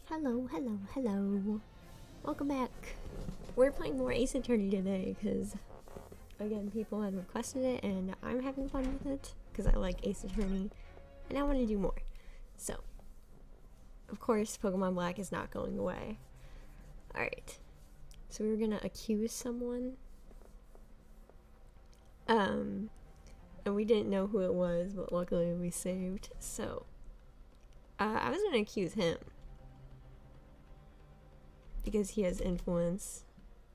Hello, hello, hello. Welcome back. We're playing more Ace Attorney today because, again, people had requested it and I'm having fun with it because I like Ace Attorney and I want to do more. So, of course, Pokemon Black is not going away. Alright. So we were gonna accuse someone. And we didn't know who it was, but luckily we saved. So, I was gonna accuse him. Because he has influence.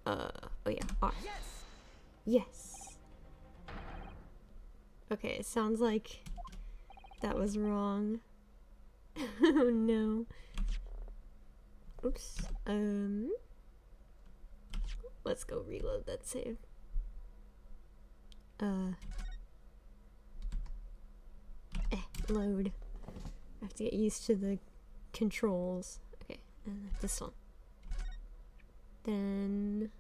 Oh yeah, R. Yes! Okay, it sounds like that was wrong. Oh no. Oops. Let's go reload that save. Load. I have to get used to the controls. Okay, this one. Then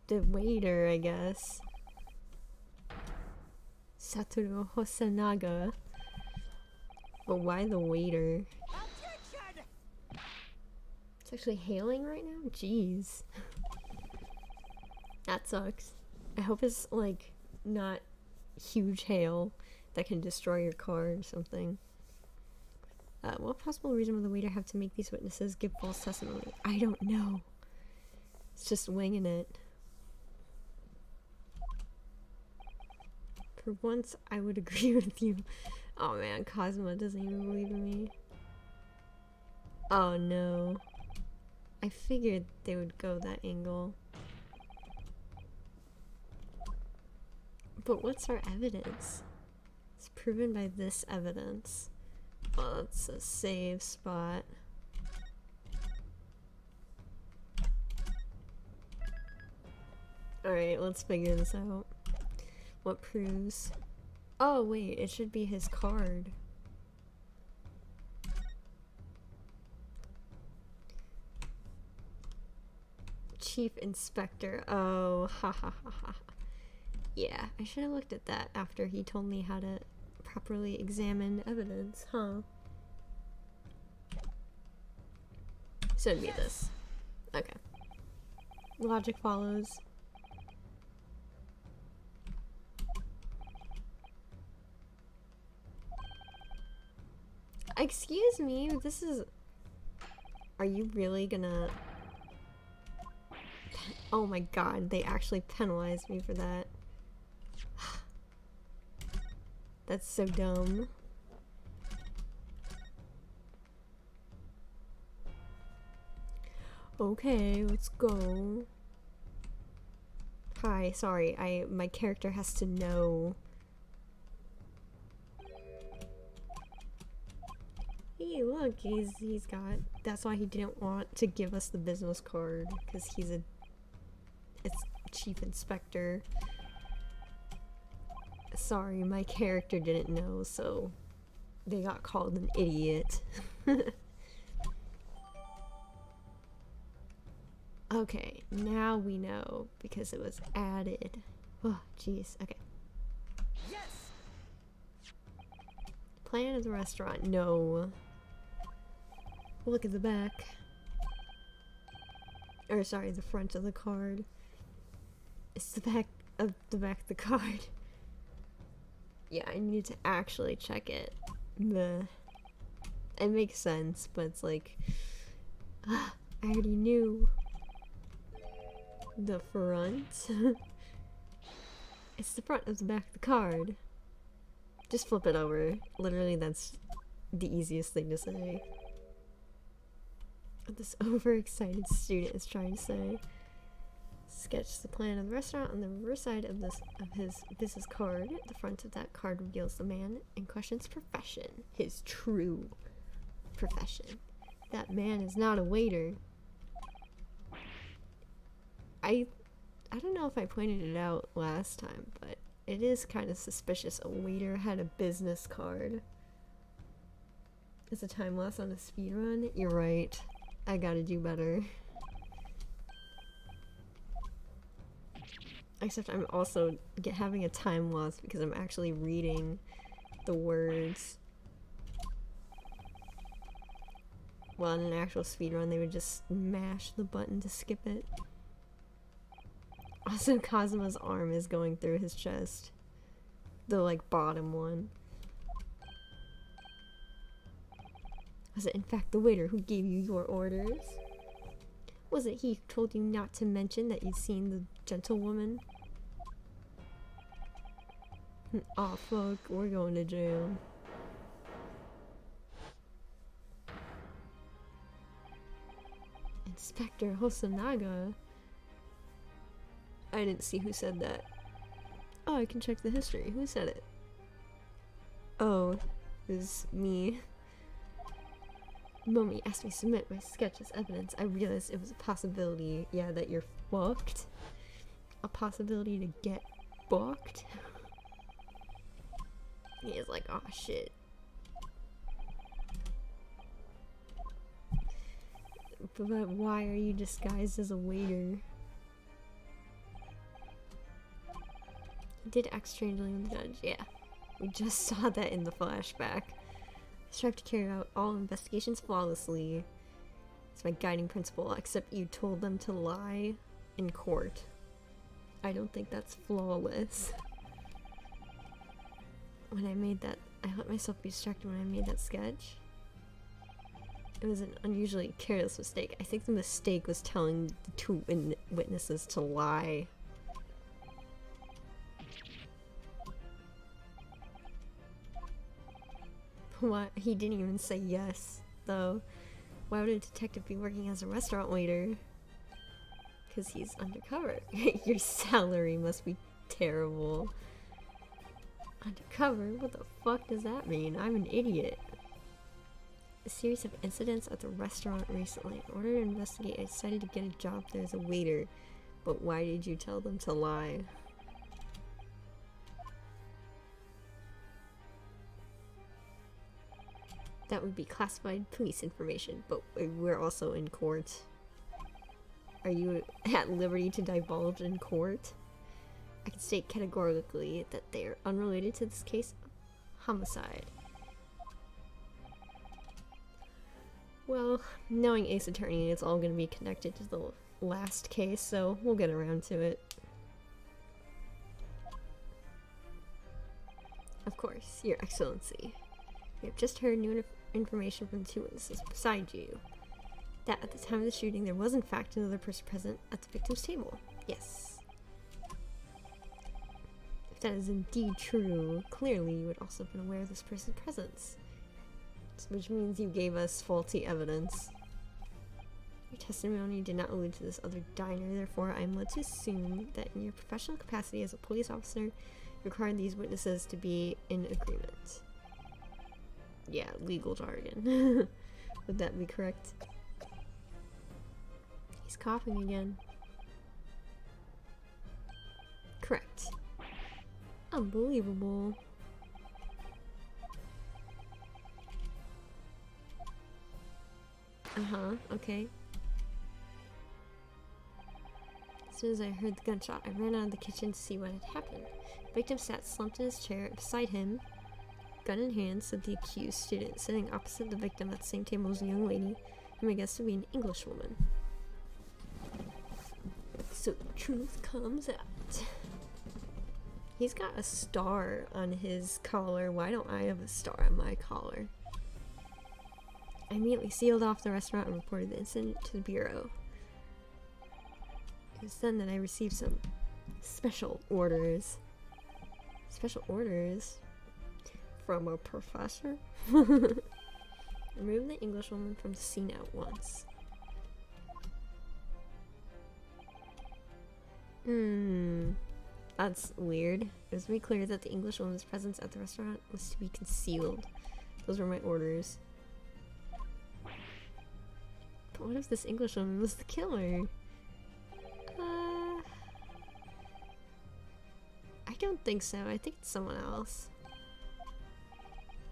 the waiter, I guess. Satoru Hosanaga. But why the waiter? It's actually hailing right now? Jeez. That sucks. I hope it's like not huge hail that can destroy your car or something. What possible reason would the waiter have to make these witnesses give false testimony? I don't know. It's just winging it. For once, I would agree with you. Oh man, Cosmo doesn't even believe in me. Oh no. I figured they would go that angle. But what's our evidence? It's proven by this evidence. Oh, it's a save spot. Alright, let's figure this out. What proves? Oh wait, it should be his card. Chief Inspector. Oh, ha ha ha ha. Yeah, I should have looked at that after he told me how to properly examine evidence, huh? So it'd be this. Okay. Logic follows. Excuse me, this is... Are you really gonna... Oh my god, they actually penalized me for that. That's so dumb. Okay, let's go. Hi, sorry, my character has to know. Hey, look, he's got... That's why he didn't want to give us the business card, because it's Chief Inspector. Sorry, my character didn't know, so they got called an idiot. Okay, now we know because it was added. Oh, jeez. Okay. Yes. Plan of the restaurant. No. Look at the back. Or sorry, the front of the card. It's the back of the card. Yeah, I need to actually check it. It makes sense, but it's like, I already knew. The front? It's the front of the back of the card. Just flip it over. Literally, that's the easiest thing to say. What this overexcited student is trying to say. Sketch the plan of the restaurant on the reverse side of his business card. The front of that card reveals the man in question's profession. His true profession. That man is not a waiter. I don't know if I pointed it out last time, but it is kind of suspicious a waiter had a business card. Is the time lost on a speedrun? You're right. I gotta do better. Except I'm also having a time loss because I'm actually reading the words. Well, in an actual speedrun, they would just mash the button to skip it. Also, Kazuma's arm is going through his chest. The, like, bottom one. Was it in fact the waiter who gave you your orders? Was it he who told you not to mention that you'd seen the gentlewoman? Aw, fuck, we're going to jail. Inspector Hosonaga? I didn't see who said that. Oh, I can check the history. Who said it? Oh, it was me. The moment you asked me to submit my sketch as evidence, I realized it was a possibility, yeah, that you're fucked. A possibility to get fucked. He is like, oh shit. But why are you disguised as a waiter? He did act strangely with the judge, yeah. We just saw that in the flashback. I strive to carry out all investigations flawlessly. It's my guiding principle, except you told them to lie in court. I don't think that's flawless. When I made that, I let myself be distracted when I made that sketch. It was an unusually careless mistake. I think the mistake was telling the two witnesses to lie. What? He didn't even say yes, though. Why would a detective be working as a restaurant waiter? Because he's undercover. Your salary must be terrible. Undercover? What the fuck does that mean? I'm an idiot. A series of incidents at the restaurant recently. In order to investigate, I decided to get a job there as a waiter. But why did you tell them to lie? That would be classified police information, but we're also in court. Are you at liberty to divulge in court? I can state categorically that they are unrelated to this case of homicide. Well, knowing Ace Attorney, it's all going to be connected to the last case, so we'll get around to it. Of course, Your Excellency. We have just heard new information from the two witnesses beside you. That at the time of the shooting, there was in fact another person present at the victim's table. Yes. If that is indeed true, clearly you would also have been aware of this person's presence. Which means you gave us faulty evidence. Your testimony did not allude to this other diner, therefore I am led to assume that in your professional capacity as a police officer, you required these witnesses to be in agreement. Yeah, legal jargon. Would that be correct? He's coughing again. Correct. Unbelievable. Okay. As soon as I heard the gunshot, I ran out of the kitchen to see what had happened. The victim sat slumped in his chair. Beside him, gun in hand, stood the accused student. Sitting opposite the victim at the same table was a young lady, whom I guessed to be an Englishwoman. So the truth comes out. He's got a star on his collar. Why don't I have a star on my collar? I immediately sealed off the restaurant and reported the incident to the bureau. It was then that I received some special orders. Special orders? From a professor? Remove the Englishwoman from the scene at once. That's weird. It was very clear that the Englishwoman's presence at the restaurant was to be concealed. Those were my orders. But what if this Englishwoman was the killer? I don't think so. I think it's someone else.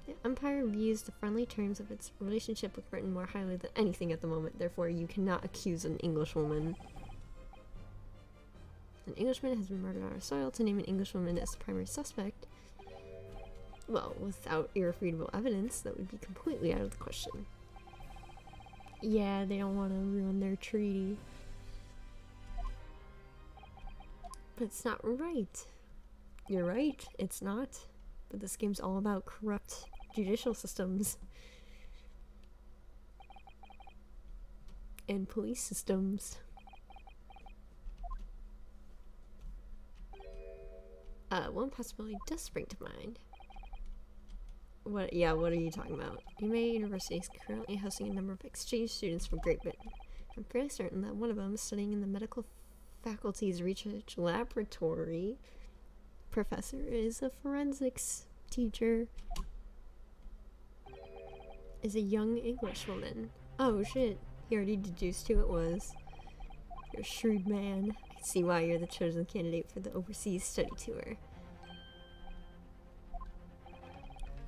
The Empire views the friendly terms of its relationship with Britain more highly than anything at the moment. Therefore, you cannot accuse an Englishwoman. An Englishman has been murdered on our soil. To name an Englishwoman as the primary suspect, well, without irrefutable evidence, that would be completely out of the question. Yeah, they don't want to ruin their treaty. But it's not right. You're right, it's not. But this game's all about corrupt judicial systems. And police systems. One possibility does spring to mind. What are you talking about? UMA University is currently hosting a number of exchange students from Great Britain. I'm fairly certain that one of them, studying in the medical faculty's research laboratory professor, is a forensics teacher. Is a young English woman. Oh shit, he already deduced who it was. You're a shrewd man. I see why you're the chosen candidate for the overseas study tour.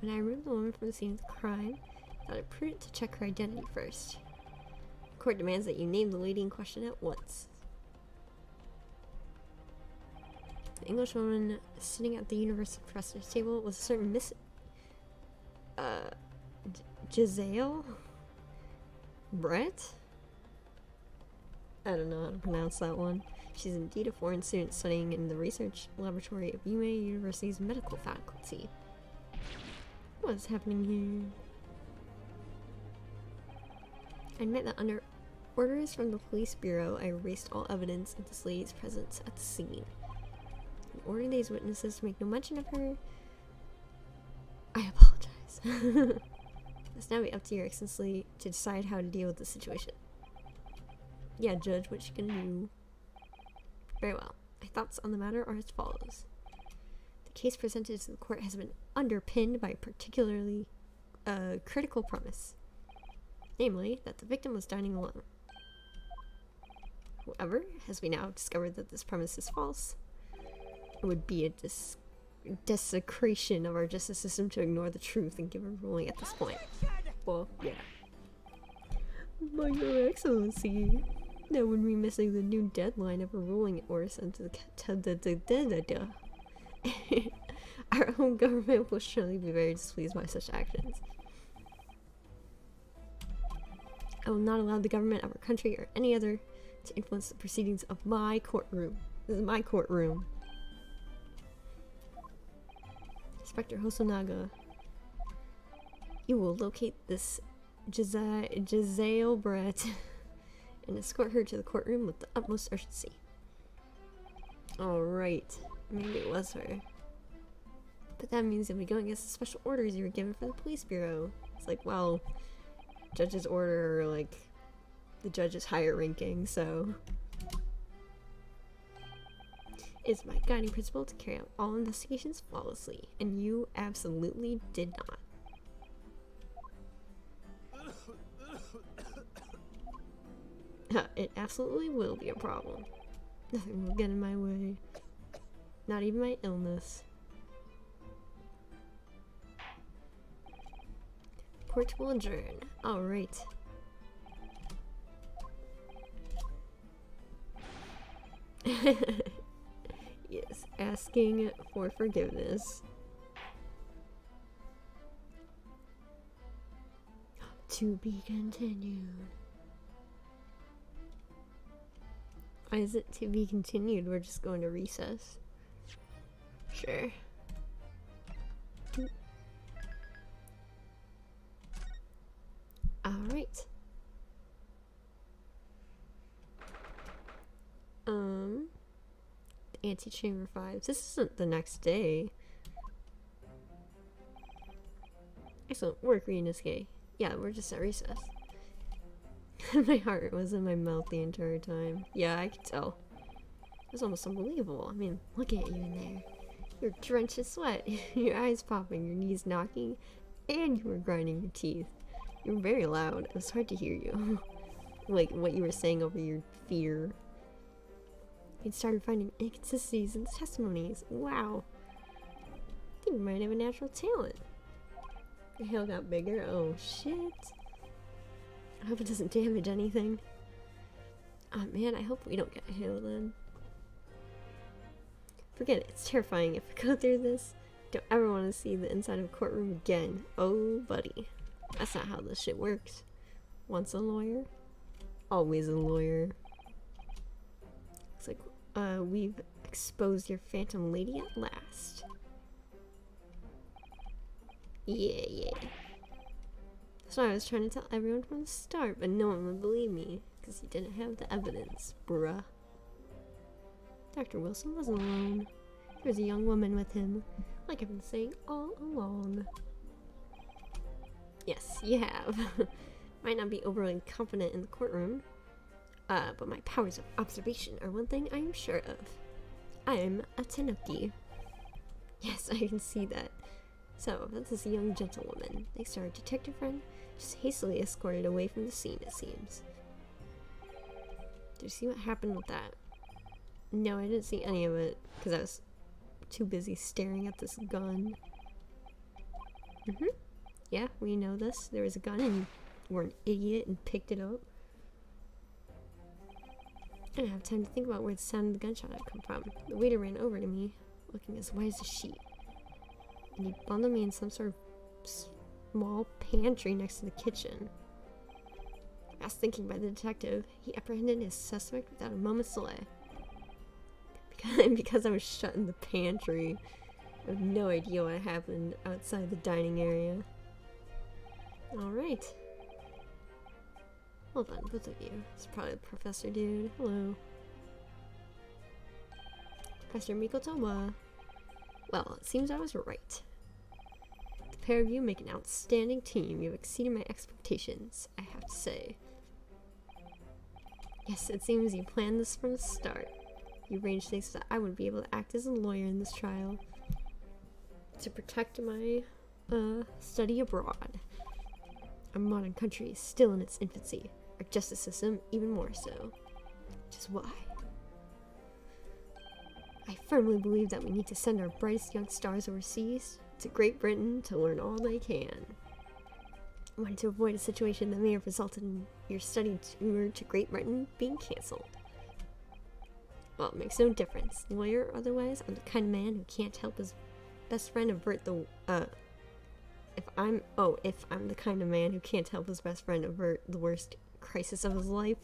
When I removed the woman from the scene of the crime, I thought it prudent to check her identity first. The court demands that you name the lady in question at once. The English woman sitting at the university professor's table was a certain Miss Giselle Brett? I don't know how to pronounce that one. She's indeed a foreign student studying in the research laboratory of UMA University's medical faculty. What's happening here? I admit that under orders from the police bureau, I erased all evidence of this lady's presence at the scene. In order these witnesses to make no mention of her, I apologize. It's now be up to your excellency to decide how to deal with the situation. Yeah, Judge, what you gonna do? Very well. My thoughts on the matter are as follows. The case presented to the court has been underpinned by a particularly critical premise. Namely, that the victim was dining alone. However, as we now discovered that this premise is false, it would be a desecration of our justice system to ignore the truth and give a ruling at this point. Well, yeah. But Your Excellency, that would be missing the new deadline of a ruling or sent to the Our own government will surely be very displeased by such actions. I will not allow the government of our country or any other to influence the proceedings of my courtroom. This is my courtroom. Inspector Hosonaga, you will locate this Giselle Brett and escort her to the courtroom with the utmost urgency. Alright, maybe it was her. But that means you'll be going against the special orders you were given from the police bureau. It's like, well, judge's order, like, the judge's higher ranking, so... It's my guiding principle to carry out all investigations flawlessly, and you absolutely did not. It absolutely will be a problem. Nothing will get in my way. Not even my illness. Court will adjourn. Alright. Yes, asking for forgiveness. To be continued. Why is it to be continued? We're just going to recess. Sure. Alright. Antechamber 5. This isn't the next day. Excellent work, Ryunosuke. Yeah, we're just at recess. My heart was in my mouth the entire time. Yeah, I could tell. It was almost unbelievable. I mean, look at you in there. You're drenched in sweat, your eyes popping, your knees knocking, and you were grinding your teeth. You were very loud. It was hard to hear you. Like, what you were saying over your fear. You'd started finding inconsistencies in the testimonies. Wow. I think you might have a natural talent. Your hail got bigger. Oh, shit. I hope it doesn't damage anything. Oh, man, I hope we don't get hail then. Forget it. It's terrifying. If I go through this, don't ever want to see the inside of a courtroom again. Oh, buddy. That's not how this shit works. Once a lawyer, always a lawyer. Looks like we've exposed your phantom lady at last. Yeah. That's why I was trying to tell everyone from the start, but no one would believe me, because you didn't have the evidence, bruh. Dr. Wilson wasn't alone. There was a young woman with him, like I've been saying all along. Yes, you have. Might not be overly confident in the courtroom, but my powers of observation are one thing I am sure of. I'm a Tanuki. Yes, I can see that. So, that's this young gentlewoman, thanks to our detective friend, just hastily escorted away from the scene, it seems. Did you see what happened with that? No, I didn't see any of it, because I was too busy staring at this gun. Yeah, we know this. There was a gun and you were an idiot and picked it up. I didn't have time to think about where the sound of the gunshot had come from. The waiter ran over to me, looking as white as a sheet. And he bundled me in some sort of small pantry next to the kitchen. Fast thinking by the detective, he apprehended his suspect without a moment's delay. Because I was shut in the pantry, I have no idea what happened outside the dining area. Alright. Hold on, both of you. It's probably the professor dude. Hello. Professor Mikotowa. Well, it seems I was right. The pair of you make an outstanding team. You've exceeded my expectations, I have to say. Yes, it seems you planned this from the start. You arranged things so that I would be able to act as a lawyer in this trial. To protect my, study abroad. Our modern country is still in its infancy. Our justice system even more so. Which is why I firmly believe that we need to send our brightest young stars overseas to Great Britain to learn all they can. I wanted to avoid a situation that may have resulted in your study tour to Great Britain being cancelled. Well, it makes no difference. Lawyer or otherwise, I'm the kind of man who can't help his best friend avert the, if I'm the kind of man who can't help his best friend avert the worst crisis of his life,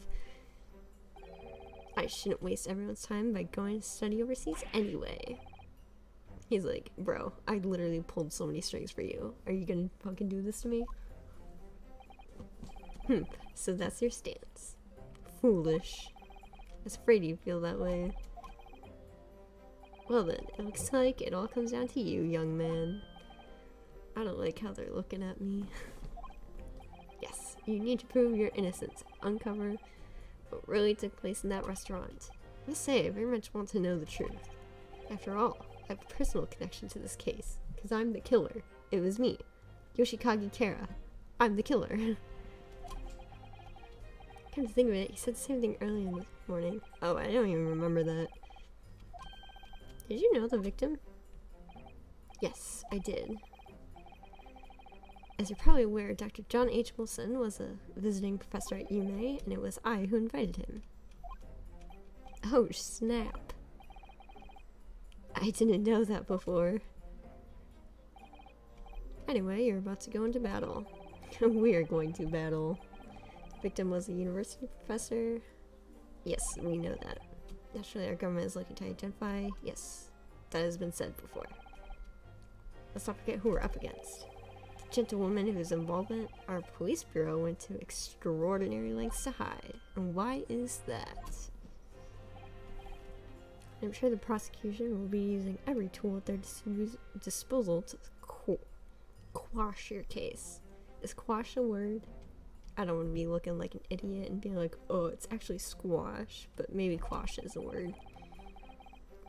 I shouldn't waste everyone's time by going to study overseas anyway. He's like, bro, I literally pulled so many strings for you. Are you gonna fucking do this to me? So that's your stance. Foolish. I was afraid you'd feel that way. Well then, it looks like it all comes down to you, young man. I don't like how they're looking at me. Yes, you need to prove your innocence. Uncover what really took place in that restaurant. I must say, I very much want to know the truth. After all, I have a personal connection to this case, because I'm the killer. It was me, Yoshikage Kara. I'm the killer. Come to think of it, he said the same thing earlier in the morning. Oh, I don't even remember that. Did you know the victim? Yes, I did. As you're probably aware, Dr. John H. Wilson was a visiting professor at UMA, and it was I who invited him. Oh, snap. I didn't know that before. Anyway, you're about to go into battle. We're going to battle. The victim was a university professor. Yes, we know that. Naturally, our government is looking to identify. Yes, that has been said before. Let's not forget who we're up against. The gentlewoman whose involvement our police bureau went to extraordinary lengths to hide. And why is that? I'm sure the prosecution will be using every tool at their disposal to quash your case. Is quash a word? I don't want to be looking like an idiot and being like, oh, it's actually squash, but maybe quash is a word.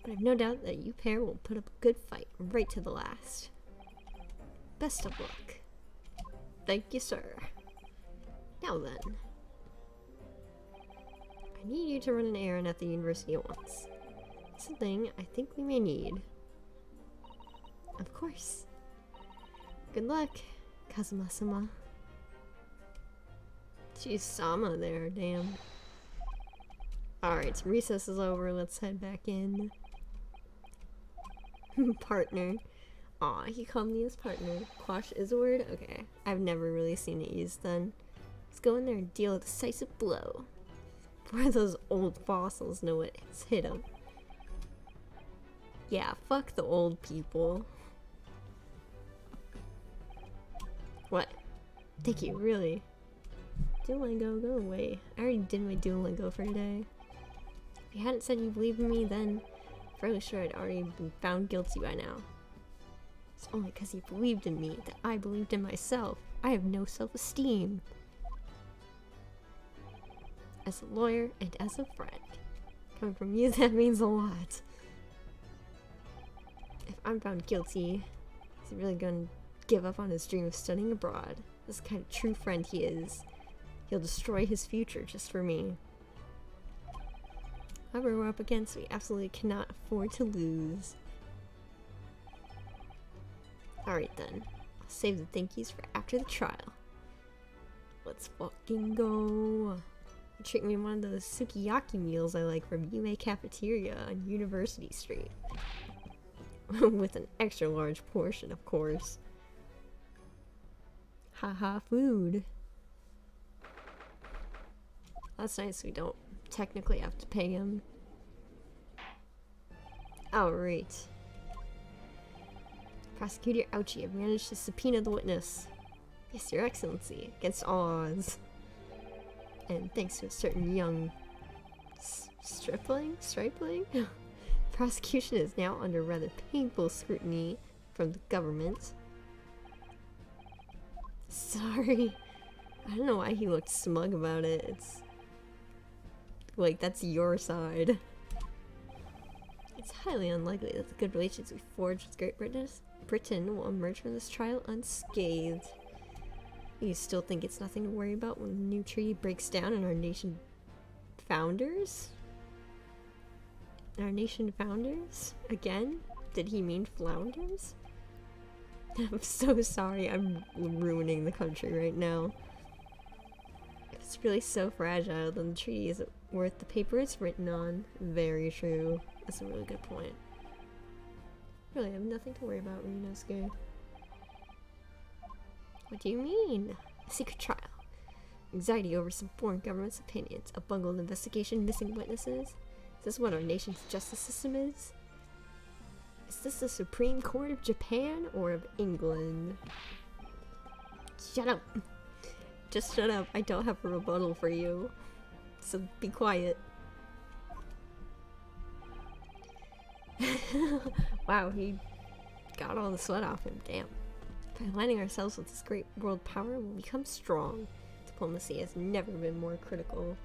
But I've no doubt that you pair will put up a good fight right to the last. Best of luck. Thank you, sir. Now then, I need you to run an errand at the university at once. Something I think we may need. Of course. Good luck, Kazuma-sama. She's Sama there, damn. Alright, so recess is over, let's head back in. Partner. Aw, he called me his partner. Quash is a word? Okay. I've never really seen it used then. Let's go in there and deal a decisive blow. Before those old fossils know it's hit them. Yeah, fuck the old people. What? Thank you, really? Duolingo, go away. I already did my Duolingo for today. If you hadn't said you believed in me, then I'm fairly sure I'd already been found guilty by now. It's only because you believed in me that I believed in myself. I have no self-esteem. As a lawyer and as a friend. Coming from you, that means a lot. If I'm found guilty, is he really gonna give up on his dream of studying abroad? This is the kind of true friend he is. He'll destroy his future just for me. Whoever we're up against, we absolutely cannot afford to lose. Alright then, I'll save the thank yous for after the trial. Let's fucking go. Treat me one of those sukiyaki meals I like from Yume Cafeteria on University Street. With an extra large portion, of course. Haha, food. That's nice, we don't technically have to pay him. Alright. Prosecutor Ouchie, I've managed to subpoena the witness. Yes, Your Excellency, against all odds. And thanks to a certain young stripling? Prosecution is now under rather painful scrutiny from the government. Sorry. I don't know why he looked smug about it. It's like, that's your side. It's highly unlikely that the good relations we forged with Great Britain will emerge from this trial unscathed. You still think it's nothing to worry about when the new treaty breaks down and our nation founders? Our nation founders? Again? Did he mean flounders? I'm so sorry, I'm ruining the country right now. If it's really so fragile, then the treaty isn't worth the paper it's written on. Very true. That's a really good point. Really, I have nothing to worry about, Ryunosuke. What do you mean? A secret trial. Anxiety over some foreign government's opinions. A bungled investigation, missing witnesses. Is this what our nation's justice system is? Is this the Supreme Court of Japan or of England? Shut up. Just shut up. I don't have a rebuttal for you. So be quiet. Wow, he got all the sweat off him. Damn. By aligning ourselves with this great world power, we'll become strong. Diplomacy has never been more critical.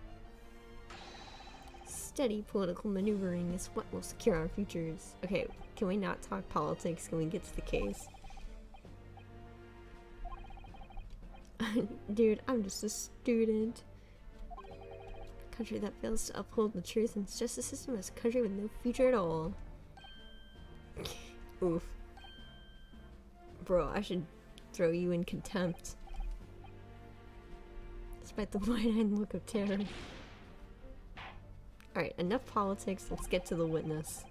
Steady political maneuvering is what will secure our futures. Okay, can we not talk politics? Can we get to the case? Dude, I'm just a student. A country that fails to uphold the truth and justice system is a country with no future at all. Oof. Bro, I should throw you in contempt. Despite the wide-eyed look of terror. Alright, enough politics, let's get to the witness.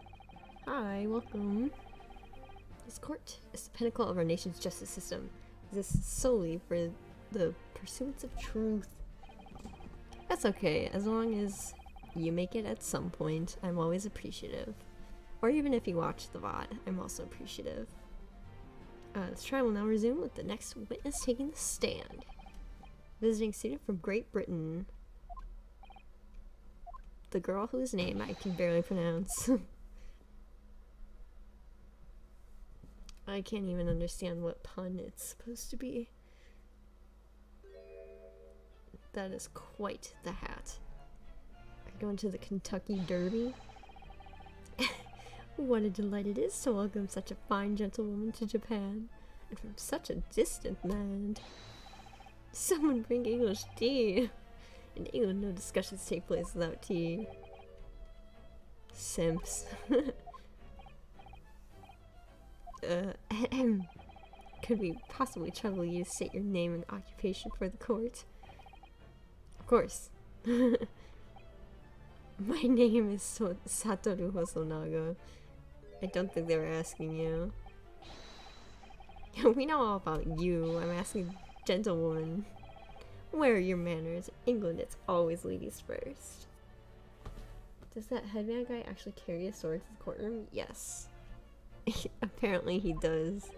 Hi, welcome. This court is the pinnacle of our nation's justice system. It exists solely for the pursuance of truth. That's okay, as long as you make it at some point, I'm always appreciative. Or even if you watch the VOD, I'm also appreciative. This trial will now resume with the next witness taking the stand. Visiting student from Great Britain. The girl whose name I can barely pronounce. I can't even understand what pun it's supposed to be. That is quite the hat. I go into the Kentucky Derby. What a delight it is to welcome such a fine gentlewoman to Japan, and from such a distant land. Someone bring English tea. In England, no discussions take place without tea. Simps. Could we possibly trouble you to state your name and occupation for the court? Of course. My name is Satoru Hosonaga. I don't think they were asking you. We know all about you. I'm asking gentlewoman. Where are your manners? In England, it's always ladies first. Does that headband guy actually carry a sword to the courtroom? Yes. Apparently he does.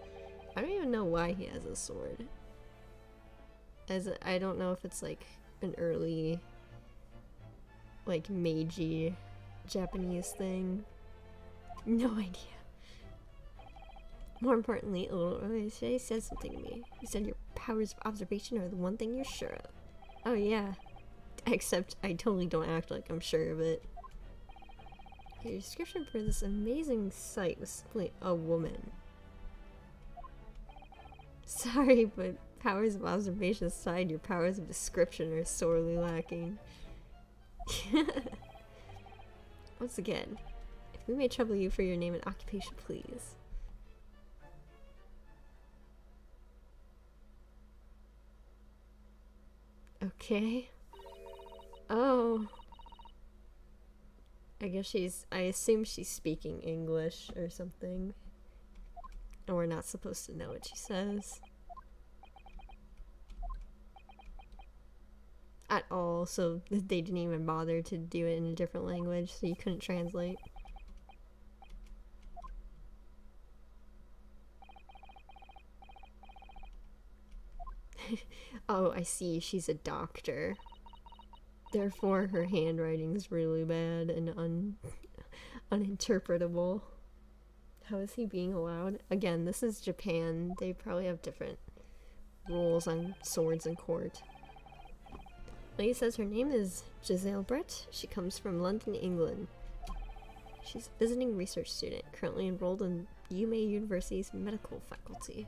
I don't even know why he has a sword. I don't know if it's like an early, like, Meiji Japanese thing. No idea. More importantly, a little earlier today said something to me. You said your powers of observation are the one thing you're sure of. Oh yeah. Except I totally don't act like I'm sure of it. Your description for this amazing sight was simply a woman. Sorry, but powers of observation aside, your powers of description are sorely lacking. Once again, if we may trouble you for your name and occupation, please. Okay. Oh. I assume she's speaking English or something. And we're not supposed to know what she says. At all, so they didn't even bother to do it in a different language, so you couldn't translate. Oh, I see, she's a doctor. Therefore, her handwriting's really bad and uninterpretable. How is he being allowed? Again, this is Japan. They probably have different rules on swords in court. Lady says her name is Giselle Brett. She comes from London, England. She's a visiting research student, currently enrolled in UMA University's medical faculty.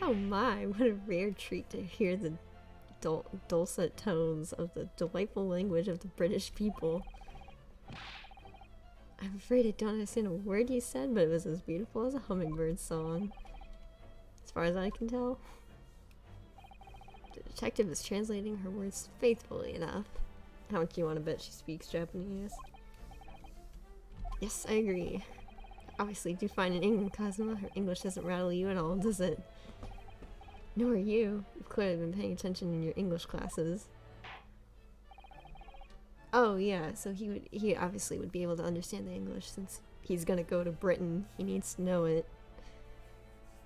Oh my, what a rare treat to hear the dulcet tones of the delightful language of the British people. I'm afraid I don't understand a word you said, but it was as beautiful as a hummingbird song. As far as I can tell. The detective is translating her words faithfully enough. How much do you want to bet she speaks Japanese? Yes, I agree. Obviously, do fine in England, Kazuma. Her English doesn't rattle you at all, does it? Nor you. You've clearly been paying attention in your English classes. Oh yeah, so he obviously would be able to understand the English since he's gonna go to Britain. He needs to know it.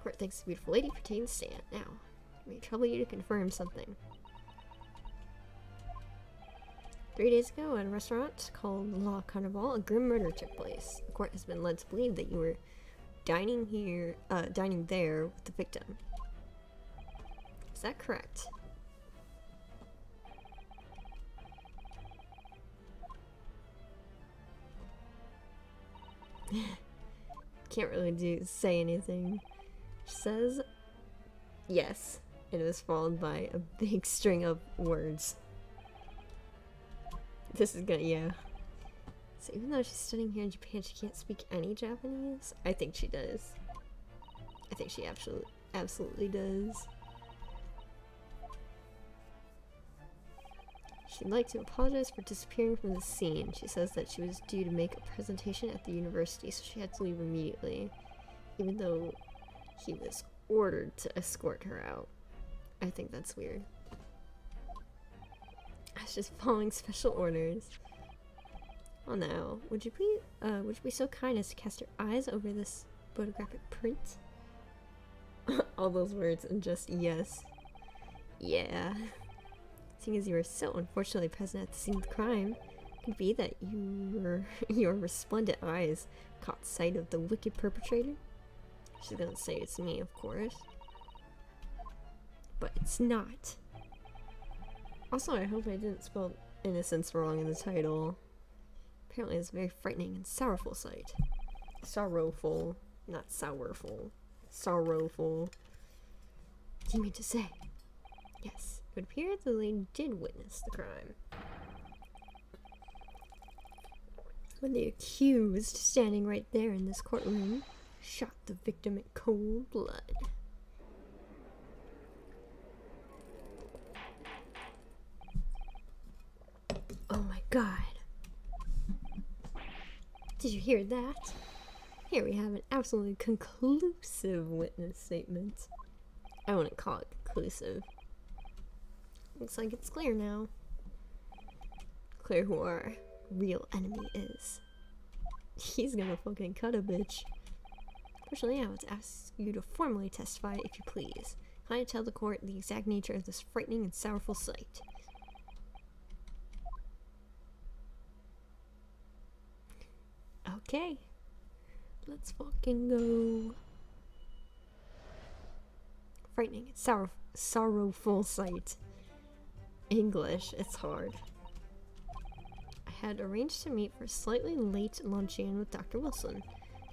Court thanks the beautiful lady for taking the stand. Now, it may trouble you to confirm something. 3 days ago at a restaurant called La Carnival, a grim murder took place. The court has been led to believe that you were dining there with the victim. Is that correct? Can't really say anything. She says yes, and it was followed by a big string of words. This is gonna, yeah. So even though she's studying here in Japan, she can't speak any Japanese? I think she does. I think she absolutely does. She'd like to apologize for disappearing from the scene. She says that she was due to make a presentation at the university, so she had to leave immediately, even though he was ordered to escort her out. I think that's weird. I was just following special orders. Oh no, would you be so kind as to cast your eyes over this photographic print? All those words and just yes. Yeah. Seeing as you were so unfortunately present at the scene of the crime, it could be that your resplendent eyes caught sight of the wicked perpetrator. She's gonna say it's me, of course. But it's not. Also, I hope I didn't spell Innocence wrong in the title. Apparently it's a very frightening and sorrowful sight. Sorrowful, not sourful. Sorrowful. What do you mean to say? Yes. It would appear the lady did witness the crime. When the accused, standing right there in this courtroom, shot the victim in cold blood. Oh my god. Did you hear that? Here we have an absolutely conclusive witness statement. I wouldn't call it conclusive. Looks like it's clear now. Clear who our real enemy is. He's gonna fucking cut a bitch. Fortunately, I would ask you to formally testify if you please. Can I tell the court the exact nature of this frightening and sorrowful sight? Okay. Let's fucking go. Frightening and sorrowful sight. English, it's hard. I had arranged to meet for a slightly late luncheon with Dr. Wilson.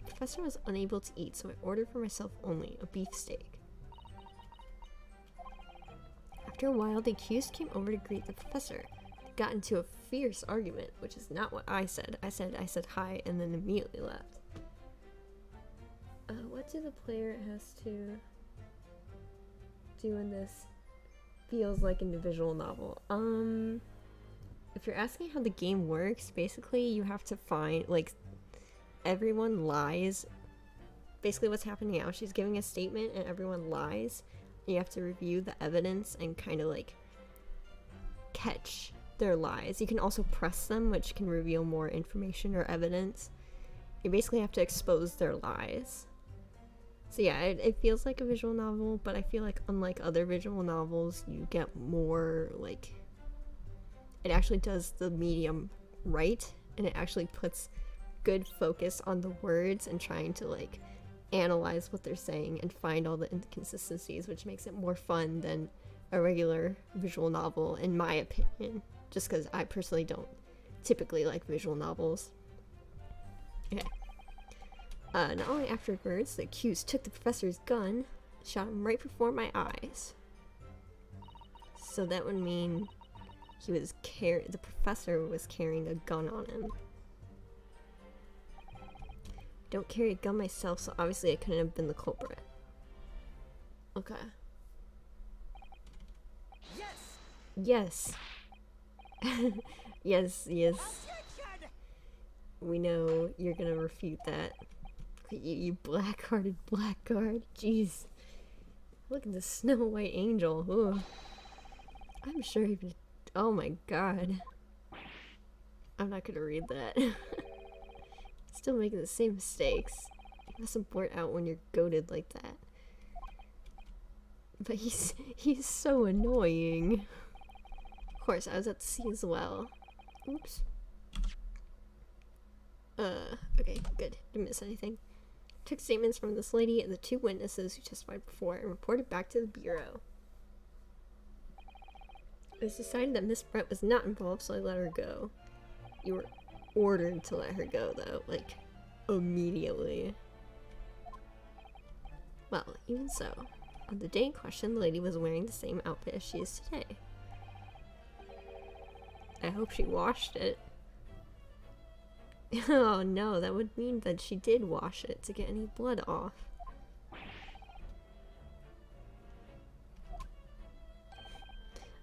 The professor was unable to eat, so I ordered for myself only a beefsteak. After a while, the accused came over to greet the professor. They got into a fierce argument, which is not what I said. I said hi and then immediately left. What do the player has to do in this feels like in the visual novel? If you're asking how the game works, basically you have to find, like, everyone lies. Basically what's happening now, she's giving a statement and everyone lies. You have to review the evidence and kind of like catch their lies. You can also press them, which can reveal more information or evidence. You basically have to expose their lies. So yeah, it feels like a visual novel, but I feel like unlike other visual novels, you get more, like, it actually does the medium right, and it actually puts good focus on the words and trying to, like, analyze what they're saying and find all the inconsistencies, which makes it more fun than a regular visual novel, in my opinion, just because I personally don't typically like visual novels. Okay. Not only afterwards, the accused took the professor's gun, shot him right before my eyes. So that would mean he was the professor was carrying a gun on him. Don't carry a gun myself, so obviously I couldn't have been the culprit. Okay. Yes. Yes, yes. We know you're gonna refute that. You black-hearted blackguard. Jeez. Look at the Snow White Angel. Ooh. I'm sure he would. Oh my god. I'm not gonna read that. Still making the same mistakes. You mustn't blurt out when you're goated like that. But he's so annoying. Of course, I was at the sea as well. Oops. Okay, good. Didn't miss anything. Took statements from this lady and the two witnesses who testified before and reported back to the bureau. It was decided that Miss Brett was not involved, so I let her go. You were ordered to let her go, though, like, immediately. Well, even so, on the day in question, the lady was wearing the same outfit as she is today. I hope she washed it. Oh no, that would mean that she did wash it to get any blood off.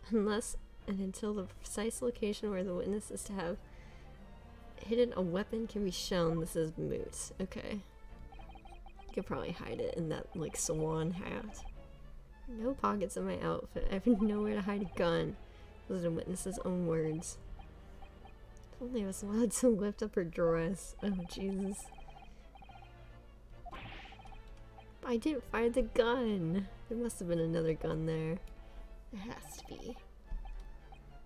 Unless and until the precise location where the witness is to have hidden a weapon can be shown, this is moot. Okay. You could probably hide it in that, like, swan hat. No pockets in my outfit. I have nowhere to hide a gun. Those are the witness's own words. If only I was allowed to lift up her dress. Oh, Jesus. But I didn't fire the gun. There must have been another gun there. There has to be.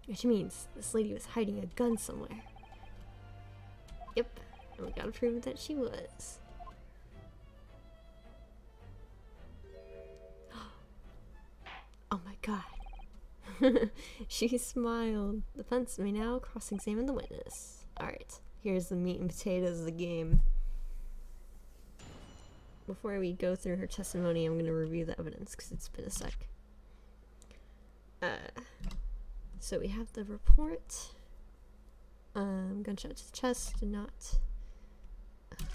Which means this lady was hiding a gun somewhere. Yep, and we gotta prove that she was. Oh my god. She smiled. The defense may now cross-examine the witness. Alright, here's the meat and potatoes of the game. Before we go through her testimony, I'm gonna review the evidence because it's been a sec. So we have the report. Gunshot to the chest, did not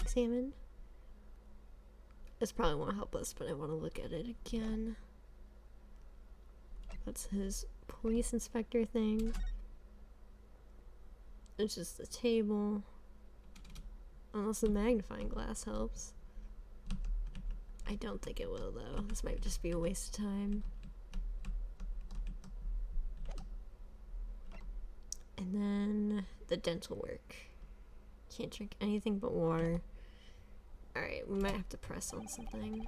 examine. This probably won't help us, but I want to look at it again. That's his police inspector thing. It's just the table. Unless the magnifying glass helps. I don't think it will though. This might just be a waste of time. And then the dental work. Can't drink anything but water. Alright, we might have to press on something.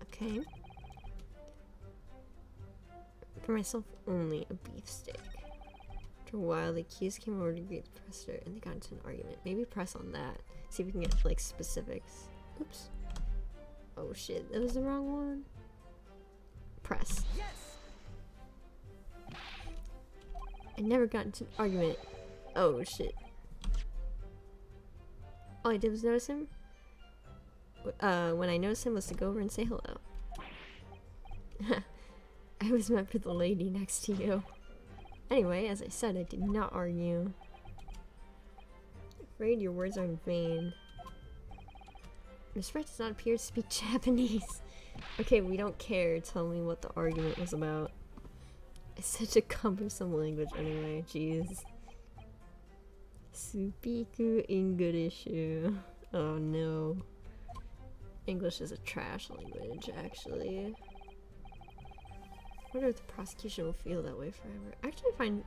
Okay. For myself only, a beefsteak. After a while, the accused came over to greet the presser and they got into an argument. Maybe press on that. See if we can get like specifics. Oops. Oh shit, that was the wrong one. Press. Yes. I never got into an argument. Oh shit. All I did was notice him. When I noticed him was to go over and say hello. I was meant for the lady next to you. Anyway, as I said, I did not argue. Afraid your words are in vain. Miss Wright does not appear to speak Japanese. Okay, we don't care. Tell me what the argument was about. It's such a cumbersome language anyway. Jeez. Supiku English. Oh no. English is a trash language, actually. I wonder if the prosecution will feel that way forever. I actually find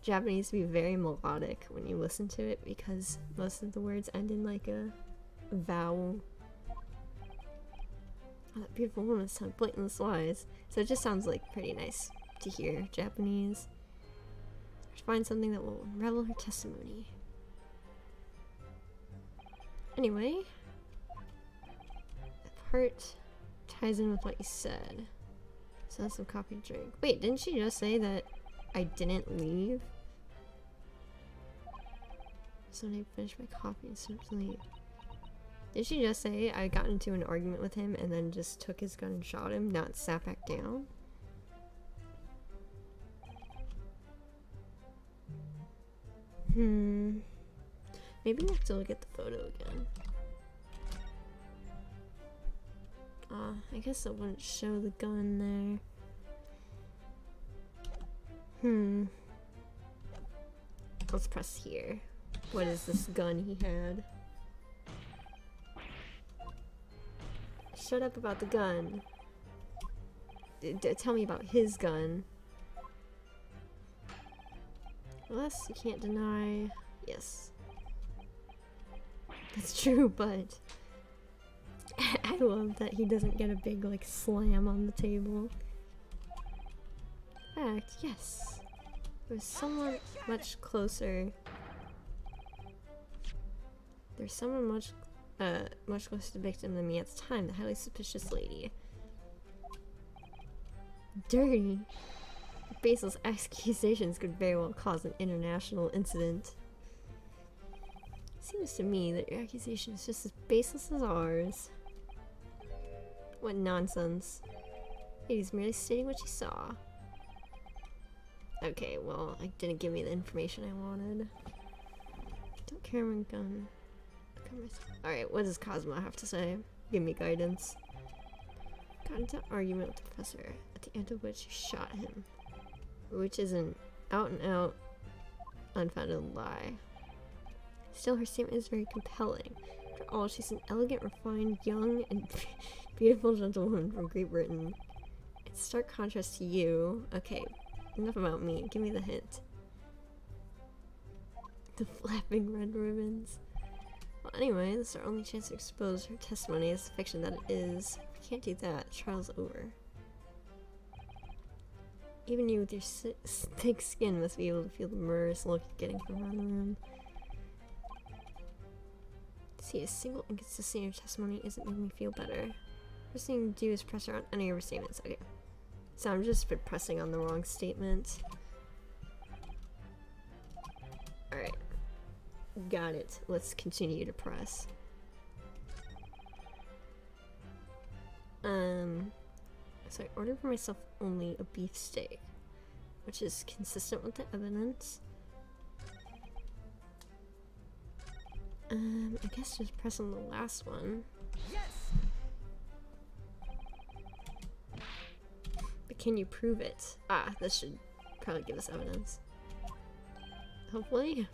Japanese to be very melodic when you listen to it because most of the words end in like a vowel. Oh, that beautiful woman sounds blatantly lies. So it just sounds like pretty nice to hear Japanese. I should find something that will unravel her testimony. Anyway, that part ties in with what you said. So that's some coffee to drink. Wait, didn't she just say that I didn't leave? So when I finished my coffee and started to leave. Did she just say I got into an argument with him and then just took his gun and shot him, not sat back down? Maybe we have to look at the photo again. I guess it wouldn't show the gun there. Let's press here. What is this gun he had? Shut up about the gun. Tell me about his gun. Unless you can't deny. Yes. That's true, but I love that he doesn't get a big like slam on the table. In fact, yes. There's someone much closer. There's someone much closer to the victim than me at the time, the highly suspicious lady. Dirty. Baseless accusations could very well cause an international incident. Seems to me that your accusation is just as baseless as ours. What nonsense. He's merely stating what she saw. Okay, well, it didn't give me the information I wanted. Don't care when gun. Alright, what does Cosmo have to say? Give me guidance. Got into an argument with the professor, at the end of which he shot him. Which is an out and out unfounded lie. Still, her statement is very compelling. After all, she's an elegant, refined, young, and beautiful gentlewoman from Great Britain. It's stark contrast to you. Okay, enough about me. Give me the hint. The flapping red ribbons. Well, anyway, this is our only chance to expose her testimony as the fiction that it is. If we can't do that, the trial's over. Even you with your thick skin must be able to feel the murderous look you're getting from around the room. To see a single inconsistency in your testimony isn't making me feel better. First thing to do is press her on any of her statements. Okay. So I'm just pressing on the wrong statement. Alright. Got it. Let's continue to press. So I ordered for myself only a beefsteak, which is consistent with the evidence. I guess just press on the last one. Yes. But can you prove it? Ah, this should probably give us evidence. Hopefully.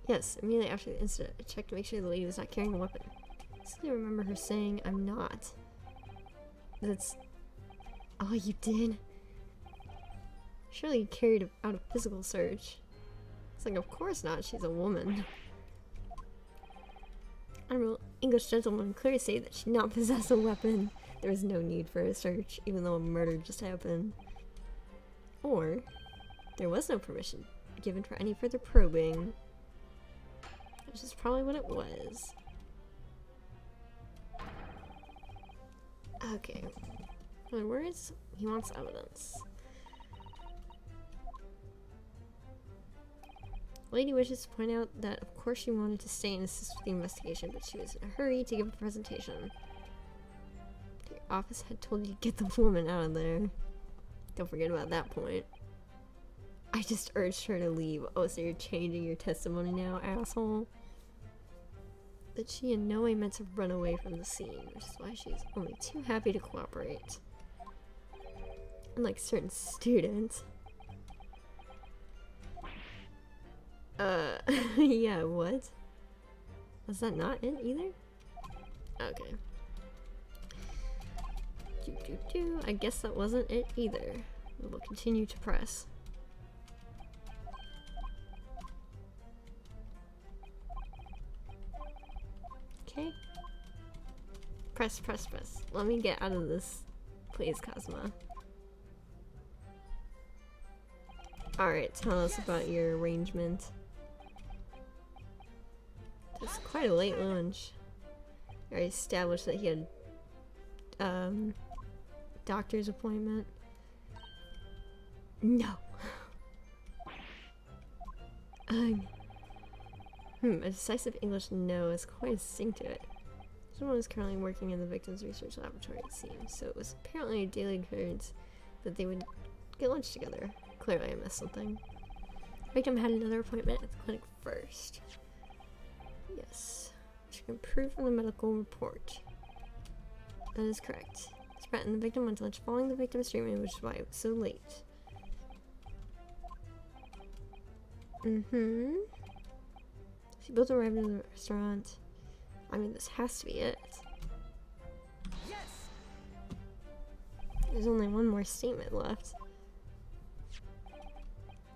Yes, immediately after the incident, I checked to make sure the lady was not carrying a weapon. I still remember her saying, I'm not. That's... Oh, you did? Surely you carried out a physical search. It's like, of course not, she's a woman. Honorable English gentleman clearly stated that she did not possess a weapon. There was no need for a search, even though a murder just happened. Or, there was no permission given for any further probing. Which is probably what it was. Okay. In other words, he wants evidence. The lady wishes to point out that of course she wanted to stay and assist with the investigation, but she was in a hurry to give a presentation. The office had told you to get the woman out of there. Don't forget about that point. I just urged her to leave. Oh, so you're changing your testimony now, asshole? That she in no way meant to run away from the scene, which is why she's only too happy to cooperate. Unlike certain students. Yeah, what? Was that not it either? Okay. I guess that wasn't it either. We will continue to press. Okay. Press. Let me get out of this, please, Cosma. Alright, tell us about your arrangement. It's quite a late lunch. I established that he had doctor's appointment. No. A decisive English no is quite a sting to it. Someone is currently working in the victim's research laboratory, it seems, so it was apparently a daily occurrence that they would get lunch together. Clearly I missed something. The victim had another appointment at the clinic first. Yes. Which you can prove from the medical report. That is correct. Spratt and the victim went to lunch following the victim's treatment, which is why it was so late. She both arrived in the restaurant. I mean, this has to be it. Yes! There's only one more statement left.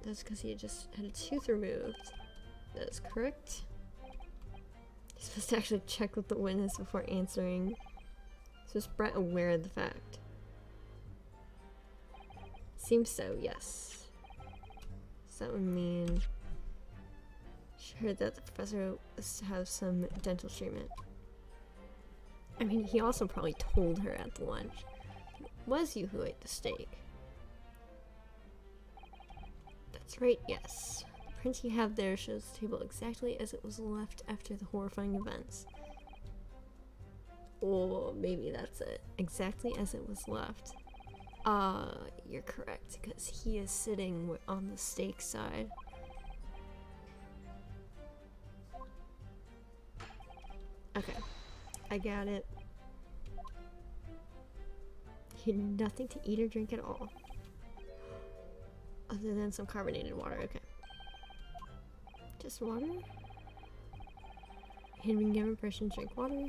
That's because he had just had a tooth removed. That is correct. He's supposed to actually check with the witness before answering. So is Brett aware of the fact? Seems so, yes. So that would mean she heard that the professor was to have some dental treatment. I mean, he also probably told her at the lunch. It was you who ate the steak. That's right, yes. The print you have there shows the table exactly as it was left after the horrifying events. Or maybe that's it. Exactly as it was left. You're correct, because he is sitting on the steak side. Okay, I got it. He had nothing to eat or drink at all. Other than some carbonated water, okay. Just water? He had been given permission to drink water.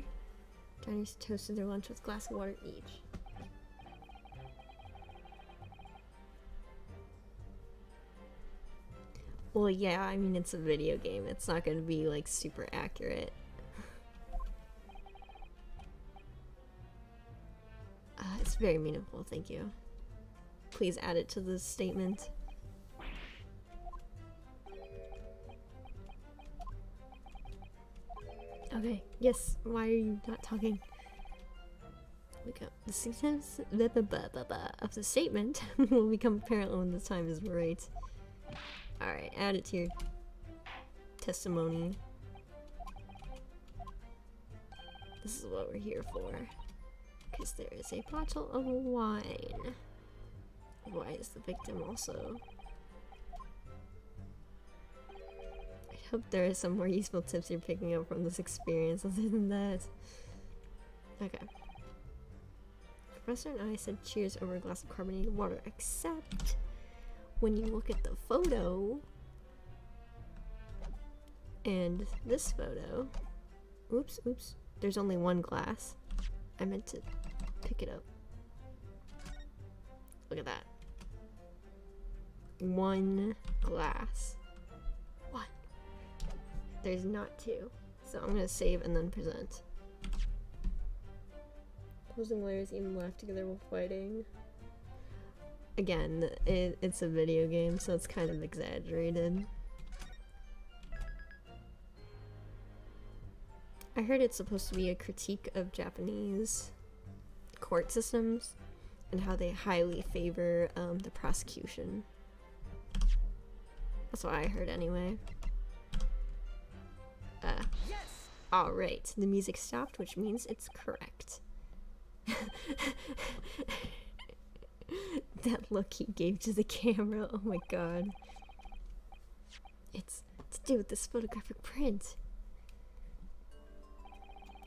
Diners toasted their lunch with a glass of water each. Well, yeah, I mean, it's a video game. It's not going to be, like, super accurate. It's very meaningful, thank you. Please add it to the statement. Okay, yes, why are you not talking? Look up. The significance of the statement will become apparent when the time is right. Alright, add it to your testimony. This is what we're here for. Because there is a bottle of wine. Why is the victim also? I hope there are some more useful tips you're picking up from this experience other than that. Okay. Professor and I said cheers over a glass of carbonated water, except when you look at the photo, And this photo, oops, there's only one glass. I meant to pick it up. Look at that. One glass. One. There's not two. So I'm gonna save and then present. Opposing lawyers even laugh together while fighting. Again, it's a video game, so it's kind of exaggerated. I heard it's supposed to be a critique of Japanese court systems and how they highly favor the prosecution. That's what I heard anyway. Alright, the music stopped, which means it's correct. That look he gave to the camera, oh my god. It's to do with this photographic print.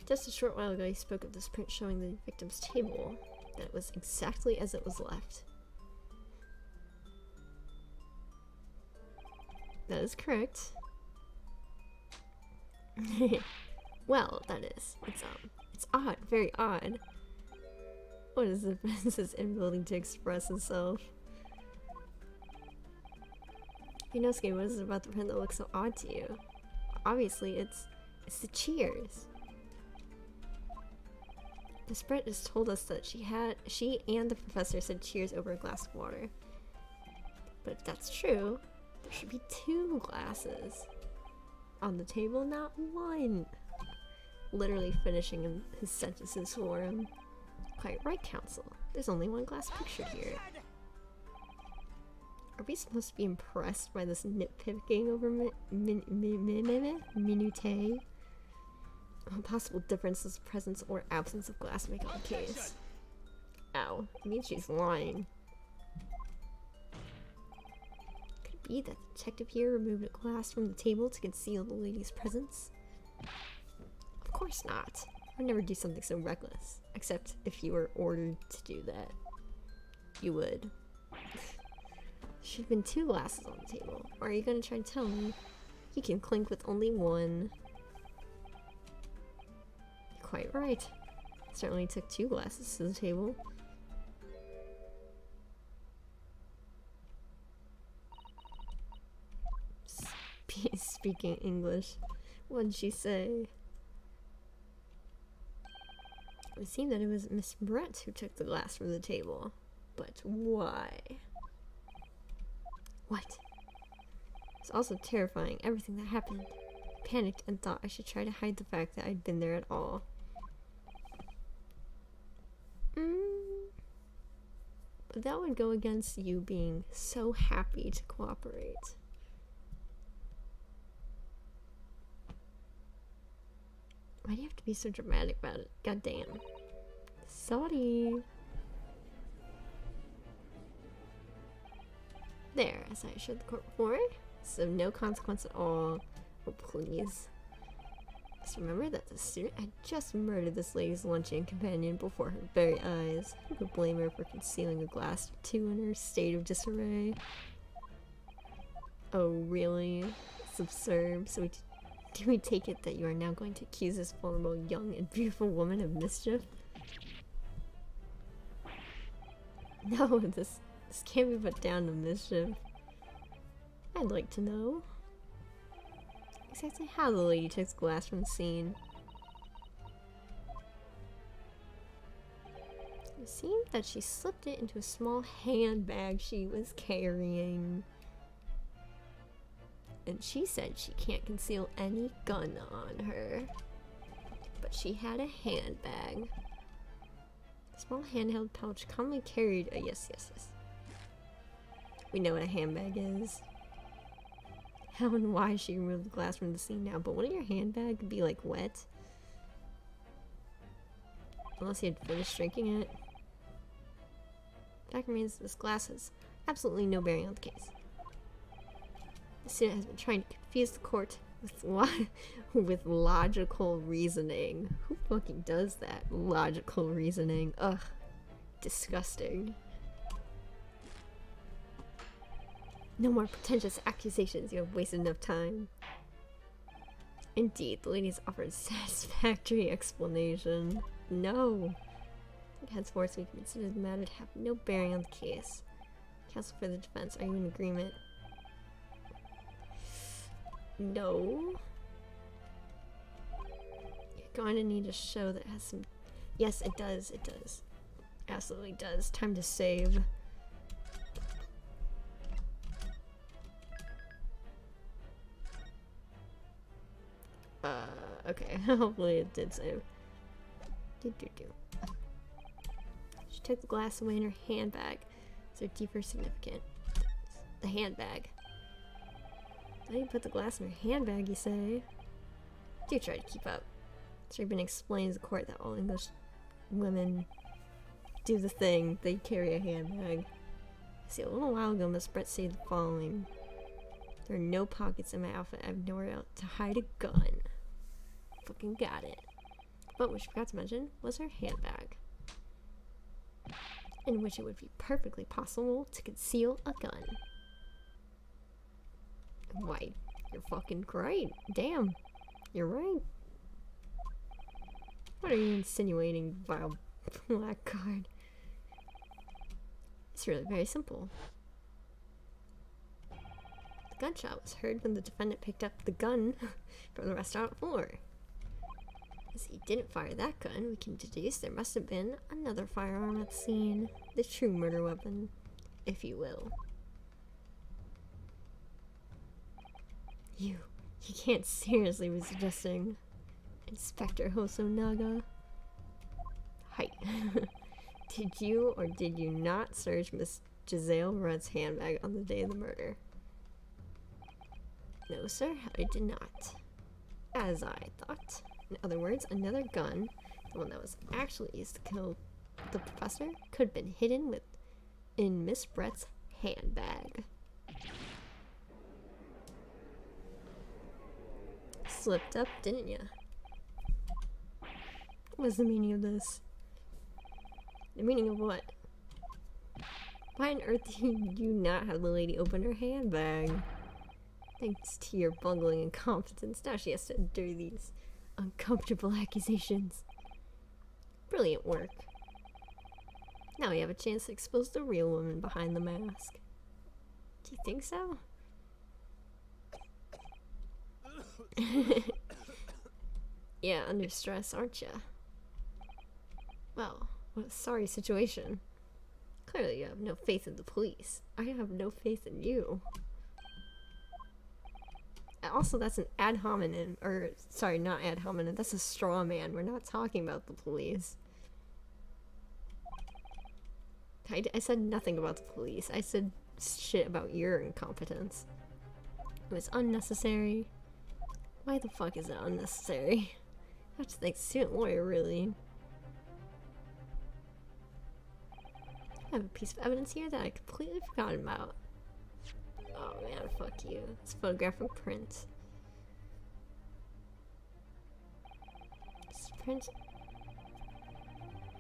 Just a short while ago he spoke of this print showing the victim's table, that it was exactly as it was left. That is correct. Well, that is. It's odd, very odd. What is the princess inbuilding to express itself? Inosuke, what is it about the print that looks so odd to you? Obviously, it's the cheers. The spread just told us that she and the professor said cheers over a glass of water. But if that's true, there should be two glasses on the table, not one. Literally finishing his sentences for him. Quite right, counsel. There's only one glass pictured here. Are we supposed to be impressed by this nitpicking over minutiae? Possible differences, presence or absence of glass make up the case. Ow, it means she's lying. Could it be that the detective here removed a glass from the table to conceal the lady's presence? Of course not. I'd never do something so reckless. Except if you were ordered to do that. You would. Should have been two glasses on the table. Or are you gonna try to tell me you can clink with only one? You're quite right. Certainly took two glasses to the table. Speaking English. What did she say? It would seem that it was Miss Brett who took the glass from the table. But why? What? It's also terrifying, everything that happened. I panicked and thought I should try to hide the fact that I'd been there at all. But that would go against you being so happy to cooperate. Why do you have to be so dramatic about it? God damn. Sorry. There, as I assured the court before. So no consequence at all. Oh, please. Just remember that the student had just murdered this lady's luncheon companion before her very eyes. Who could blame her for concealing a glass or two in her state of disarray? Oh, really? It's absurd. So do we take it that you are now going to accuse this vulnerable, young, and beautiful woman of mischief? No, this can't be put down to mischief. I'd like to know exactly how the lady took the glass from the scene. It seemed that she slipped it into a small handbag she was carrying. And she said she can't conceal any gun on her. But she had a handbag. A small handheld pouch commonly carried. Yes. We know what a handbag is. How and why she removed the glass from the scene now, but wouldn't your handbag be like wet? Unless you had finished drinking it. Fact remains, this glass has absolutely no bearing on the case. The student has been trying to confuse the court with logical reasoning. Who fucking does that? Logical reasoning. Ugh. Disgusting. No more pretentious accusations. You have wasted enough time. Indeed, the ladies offered satisfactory explanation. No. Henceforth, we consider the matter to have no bearing on the case. Counsel for the defense, are you in agreement? No. You're going to need a show that has some... Yes, it does, it does. Absolutely does. Time to save. Okay. Hopefully it did save. She took the glass away in her handbag. Is there deeper significance? The handbag. Why do you put the glass in her handbag, you say? Do try to keep up. Serbian explains to the court that all English women do the thing. They carry a handbag. See, a little while ago, Miss Brett said the following. There are no pockets in my outfit. I have nowhere else to hide a gun. Fucking got it. But what she forgot to mention was her handbag, in which it would be perfectly possible to conceal a gun. Why, you're fucking right. Damn, you're right. What are you insinuating, vile blackguard? It's really very simple. The gunshot was heard when the defendant picked up the gun from the restaurant floor. As he didn't fire that gun, we can deduce there must have been another firearm at the scene. The true murder weapon, if you will. You can't seriously be suggesting Inspector Hosonaga. Hi. Did you or did you not search Miss Giselle Rudd's handbag on the day of the murder? No, sir, I did not. As I thought. In other words, another gun, the one that was actually used to kill the professor, could have been hidden in Miss Brett's handbag. Slipped up, didn't ya? What's the meaning of this? The meaning of what? Why on earth did you not have the lady open her handbag? Thanks to your bungling incompetence, now she has to endure these uncomfortable accusations. Brilliant work. Now we have a chance to expose the real woman behind the mask. Do you think so? Yeah, under stress, aren't ya? Well, what a sorry situation. Clearly you have no faith in the police. I have no faith in you. Also, that's an ad hominem, or sorry, not ad hominem, that's a straw man. We're not talking about the police. I said nothing about the police. I said shit about your incompetence. It was unnecessary. Why the fuck is it unnecessary? I have to thank the student lawyer, really. I have a piece of evidence here that I completely forgot about. Oh man, fuck you. It's a photograph from print. It's a print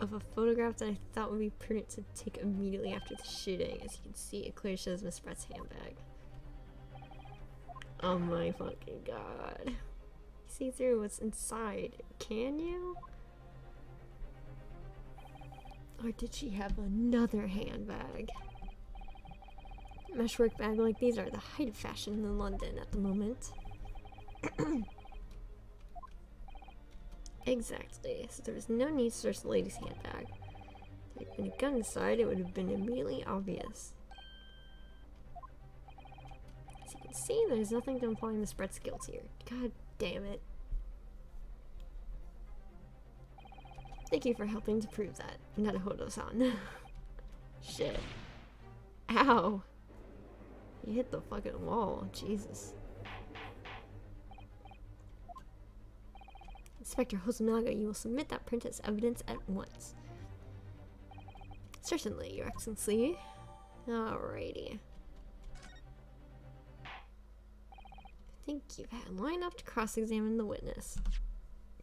of a photograph that I thought would be prudent to take immediately after the shooting. As you can see, it clearly shows Miss Brett's handbag. Oh my fucking god. See through what's inside. Can you? Or did she have another handbag? Meshwork bags like these are the height of fashion in London at the moment. Exactly. So there was no need to search the lady's handbag. If there had been a gun inside, it would have been immediately obvious. As you can see, there's nothing to imply Miss Brett's guilt here. God damn it. Thank you for helping to prove that. Naruhodo-san. Shit. Ow. You hit the fucking wall. Jesus. Inspector Hosonaga, you will submit that print as evidence at once. Certainly, Your Excellency. Alrighty. I think you've had long enough to cross-examine the witness.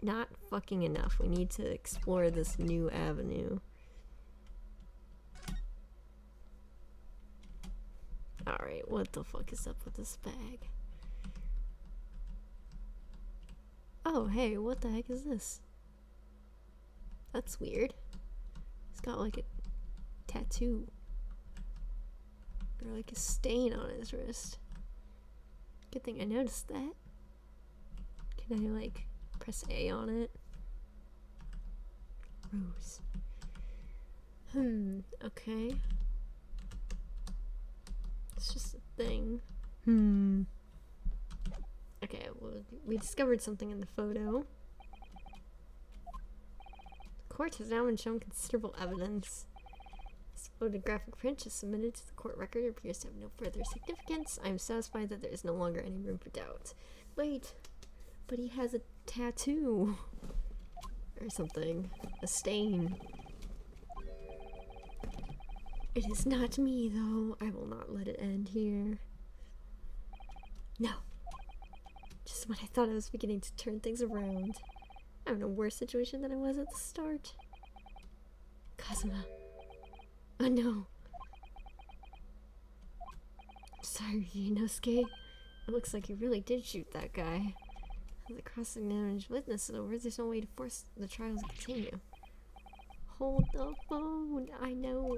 Not fucking enough. We need to explore this new avenue. Alright, what the fuck is up with this bag? Oh, hey, what the heck is this? That's weird. He's got like a tattoo. Or like a stain on his wrist. Good thing I noticed that. Can I like press A on it? Rose. Okay. It's just a thing. Okay, well, we discovered something in the photo. The court has now been shown considerable evidence. This photographic print just submitted to the court record appears to have no further significance. I am satisfied that there is no longer any room for doubt. Wait, but he has a tattoo. Or something. A stain. It is not me, though. I will not let it end here. No. Just when I thought I was beginning to turn things around. I'm in a worse situation than I was at the start. Kazuma. Oh no. I'm sorry, Inosuke. It looks like you really did shoot that guy. With the cross-examined witness over, there's no way to force the trial to continue. Hold the phone, I know.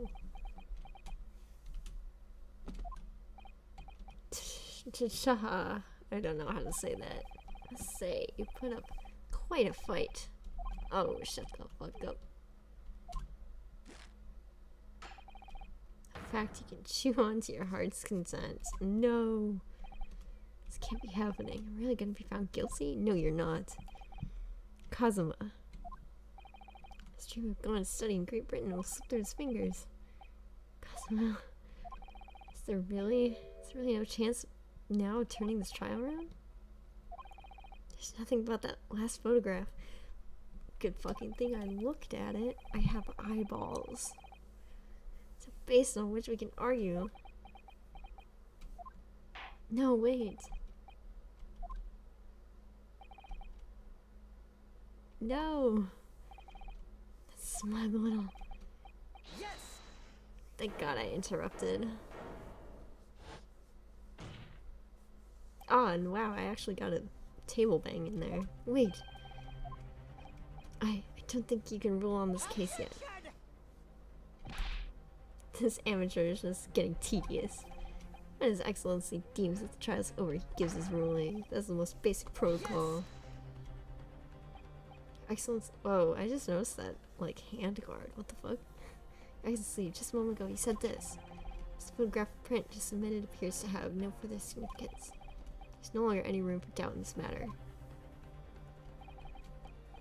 I don't know how to say that. Let's say you put up quite a fight. Oh, shut the fuck up. In fact, you can chew on to your heart's content. No. This can't be happening. I'm really gonna be found guilty? No, you're not. Kazuma. His dream of going to study in Great Britain will slip through his fingers. Kazuma. Is there really no chance now of turning this trial around? There's nothing about that last photograph. Good fucking thing I looked at it. I have eyeballs. It's a base on which we can argue. No, wait. No. That smug little... Yes! Thank God I interrupted. Oh, and wow, I actually got a table bang in there. Wait. I don't think you can rule on this case yet. This amateur is just getting tedious. When His Excellency deems that the trial's over, he gives his ruling. That's the most basic protocol. Excellency. Whoa, I just noticed that, like, hand guard. What the fuck? Excellency, just a moment ago, he said this. This photographic print just submitted appears to have no further significance. There's no longer any room for doubt in this matter.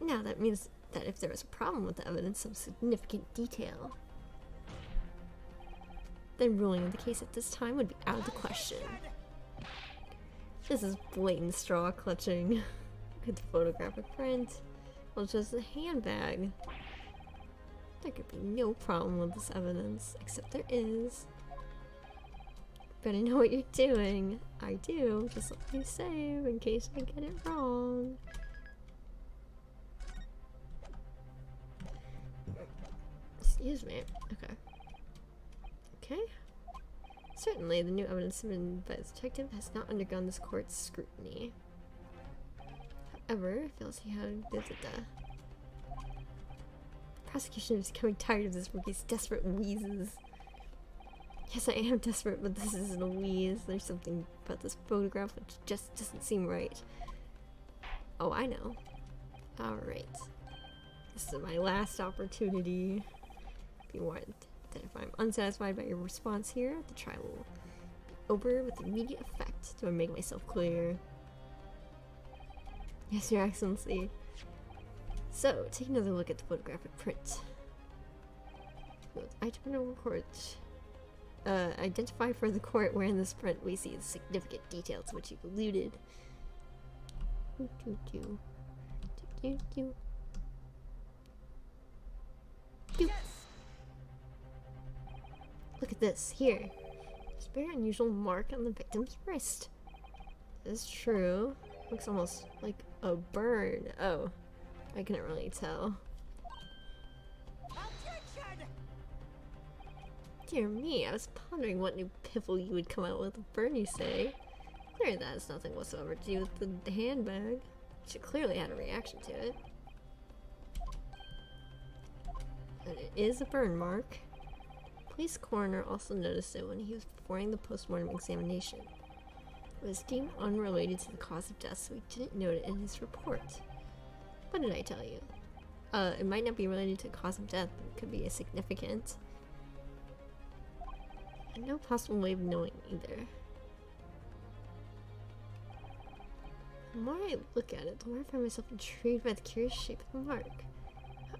Now, that means that if there was a problem with the evidence of significant detail, then ruling on the case at this time would be out of the question. This is blatant straw clutching. Look at the photographic print. Well, just a handbag. There could be no problem with this evidence, except there is. Better know what you're doing. I do, just let me save in case I get it wrong. Excuse me. Okay. Okay. Certainly, the new evidence submitted by the detective has not undergone this court's scrutiny. However, feels he had the prosecution is becoming tired of this rookie's desperate wheezes. Yes, I am desperate, but this isn't a wheeze. There's something about this photograph which just doesn't seem right. Oh, I know. Alright. This is my last opportunity. Be warned that if I'm unsatisfied by your response here, the trial will be over with immediate effect. Do I make myself clear? Yes, Your Excellency. So, take another look at the photographic print. I don't know court. Identify for the court where in this print we see the significant details to which you've alluded. Look at this, here. There's a very unusual mark on the victim's wrist. This is true. Looks almost like a burn. Oh, I couldn't really tell. Dear me, I was pondering what new piffle you would come out with a burn, you say. Clearly that has nothing whatsoever to do with the handbag. She clearly had a reaction to it. And it is a burn mark. Police coroner also noticed it when he was performing the postmortem examination. It was deemed unrelated to the cause of death, so he didn't note it in his report. What did I tell you? It might not be related to the cause of death, but it could be significant. And no possible way of knowing either. The more I look at it, the more I find myself intrigued by the curious shape of the mark.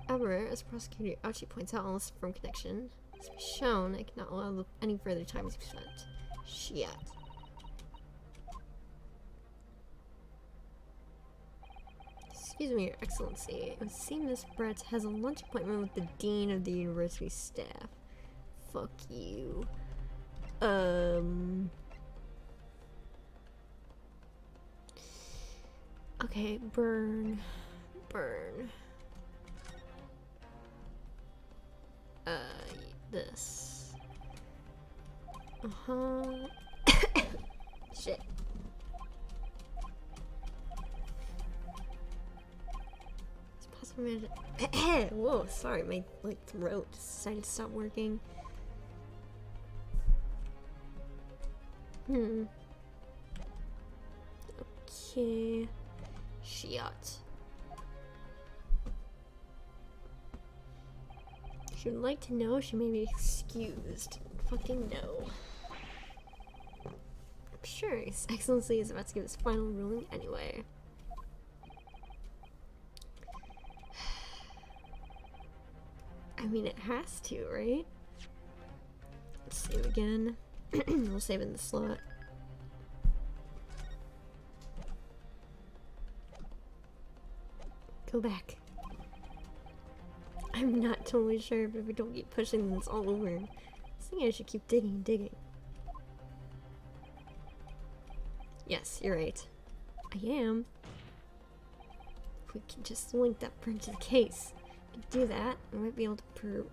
However, as prosecutor Ouchie points out, unless a firm connection has been shown, I cannot allow any further time to be spent. Shit. Excuse me, Your Excellency. It would seem Miss Brett has a lunch appointment with the Dean of the University staff. Fuck you. Okay, burn. This. Shit. It's possible to whoa, sorry, my throat decided to stop working. Okay. Shit. She would like to know she may be excused. Fucking no. I'm sure His Excellency is about to give his final ruling anyway. I mean, it has to, right? Let's save again. We'll save in the slot. Go back. I'm not totally sure, but if we don't keep pushing this all over, I think I should keep digging and digging. Yes, you're right. I am. If we can just link that print to the case, we can do that. We might be able to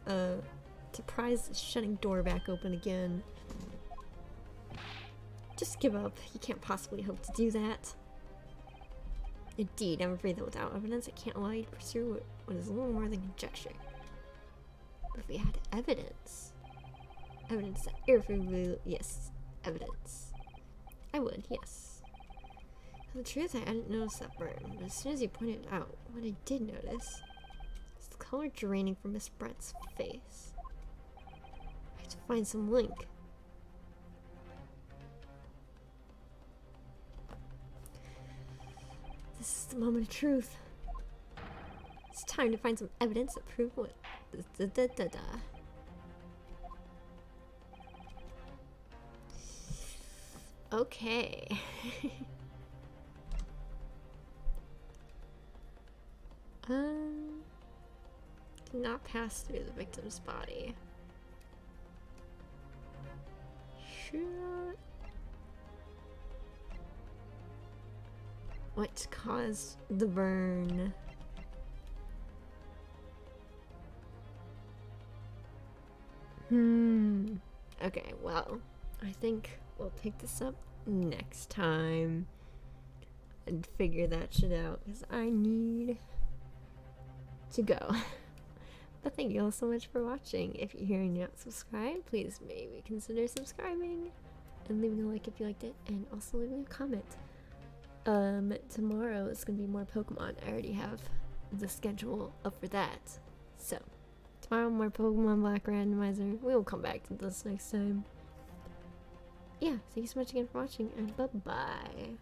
prise the shutting door back open again. Just give up. You can't possibly hope to do that. Indeed, I'm afraid that without evidence, I can't allow you to pursue what is a little more than conjecture. But if we had evidence that irrefutably, yes, evidence, I would, yes. The truth, I didn't notice that burn, but as soon as you pointed it out, what I did notice is the color draining from Miss Brett's face. I have to find some link. This is the moment of truth. It's time to find some evidence to prove what. Okay. Did not pass through the victim's body. Sure. What caused the burn? Okay, well, I think we'll pick this up next time and figure that shit out, because I need to go. But thank you all so much for watching. If you're here and you're not subscribed, please maybe consider subscribing and leaving a like if you liked it, and also leaving a comment. Tomorrow is gonna be more Pokemon. I already have the schedule up for that. So, tomorrow more Pokemon Black Randomizer. We will come back to this next time. Yeah, thank you so much again for watching, and bye-bye.